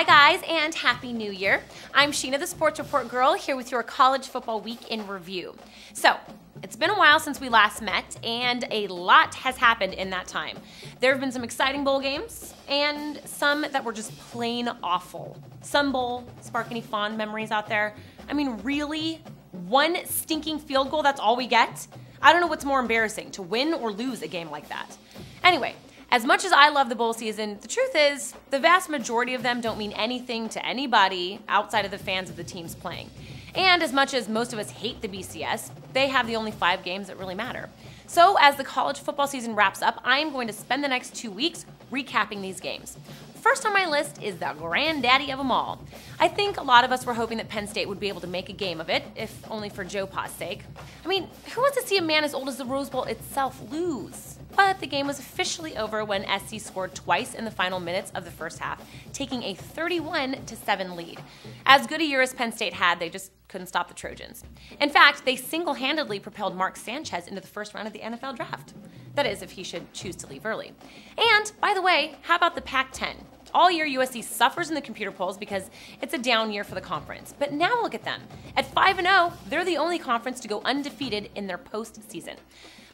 Hi guys, and Happy New Year. I'm Sheena, the Sports Report Girl, here with your college football week in review. So, it's been a while since we last met, and a lot has happened in that time. There have been some exciting bowl games, and some that were just plain awful. Some bowl spark any fond memories out there? I mean, really? One stinking field goal, that's all we get? I don't know what's more embarrassing, to win or lose a game like that. Anyway, as much as I love the bowl season, the truth is, the vast majority of them don't mean anything to anybody outside of the fans of the teams playing. And as much as most of us hate the BCS, they have the only 5 games that really matter. So as the college football season wraps up, I am going to spend the next 2 weeks recapping these games. First on my list is the granddaddy of them all. I think a lot of us were hoping that Penn State would be able to make a game of it, if only for Joe Pa's sake. I mean, who wants to see a man as old as the Rose Bowl itself lose? But the game was officially over when SC scored twice in the final minutes of the first half, taking a 31-7 lead. As good a year as Penn State had, they just couldn't stop the Trojans. In fact, they single-handedly propelled Mark Sanchez into the first round of the NFL draft. That is, if he should choose to leave early. And, by the way, how about the Pac-10? All year, USC suffers in the computer polls because it's a down year for the conference. But now look at them. At 5-0, they're the only conference to go undefeated in their postseason.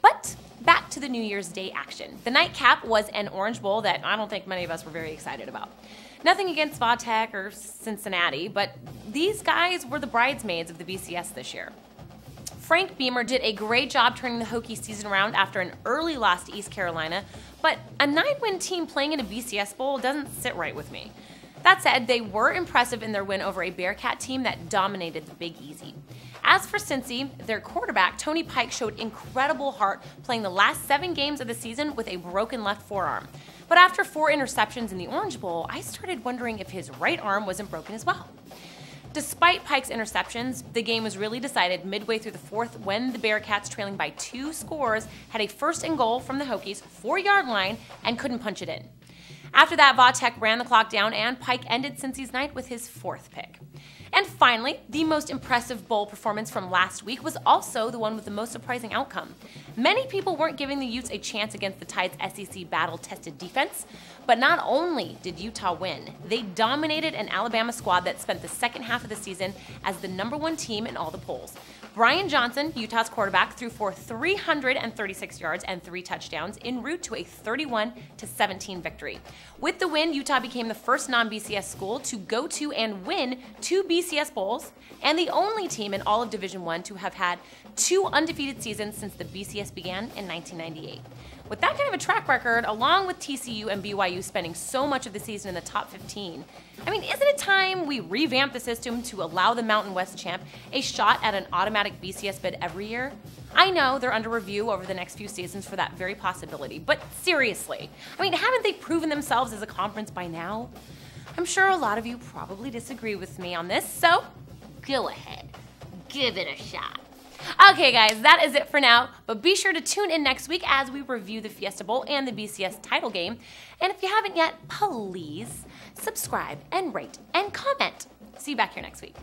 But back to the New Year's Day action. The nightcap was an Orange Bowl that I don't think many of us were very excited about. Nothing against Vatech or Cincinnati, but these guys were the bridesmaids of the BCS this year. Frank Beamer did a great job turning the Hokie season around after an early loss to East Carolina, but a 9-win team playing in a BCS Bowl doesn't sit right with me. That said, they were impressive in their win over a Bearcat team that dominated the Big Easy. As for Cincy, their quarterback, Tony Pike, showed incredible heart playing the last 7 games of the season with a broken left forearm. But after 4 interceptions in the Orange Bowl, I started wondering if his right arm wasn't broken as well. Despite Pike's interceptions, the game was really decided midway through the fourth when the Bearcats, trailing by 2 scores, had a first and goal from the Hokies' 4-yard line and couldn't punch it in. After that, Vatech ran the clock down and Pike ended Cincy's night with his 4th pick. And finally, the most impressive bowl performance from last week was also the one with the most surprising outcome. Many people weren't giving the Utes a chance against the Tide's SEC battle-tested defense, but not only did Utah win, they dominated an Alabama squad that spent the second half of the season as the #1 team in all the polls. Brian Johnson, Utah's quarterback, threw for 336 yards and 3 touchdowns en route to a 31-17 victory. With the win, Utah became the first non-BCS school to go to and win 2 BCS bowls, and the only team in all of Division I to have had 2 undefeated seasons since the BCS began in 1998. With that kind of a track record, along with TCU and BYU spending so much of the season in the top 15, I mean, isn't it time we revamp the system to allow the Mountain West champ a shot at an automatic BCS bid every year? I know they're under review over the next few seasons for that very possibility, but seriously, I mean, haven't they proven themselves as a conference by now? I'm sure a lot of you probably disagree with me on this, so go ahead, give it a shot. Okay guys, that is it for now, but be sure to tune in next week as we review the Fiesta Bowl and the BCS title game. And if you haven't yet, please subscribe and rate and comment. See you back here next week.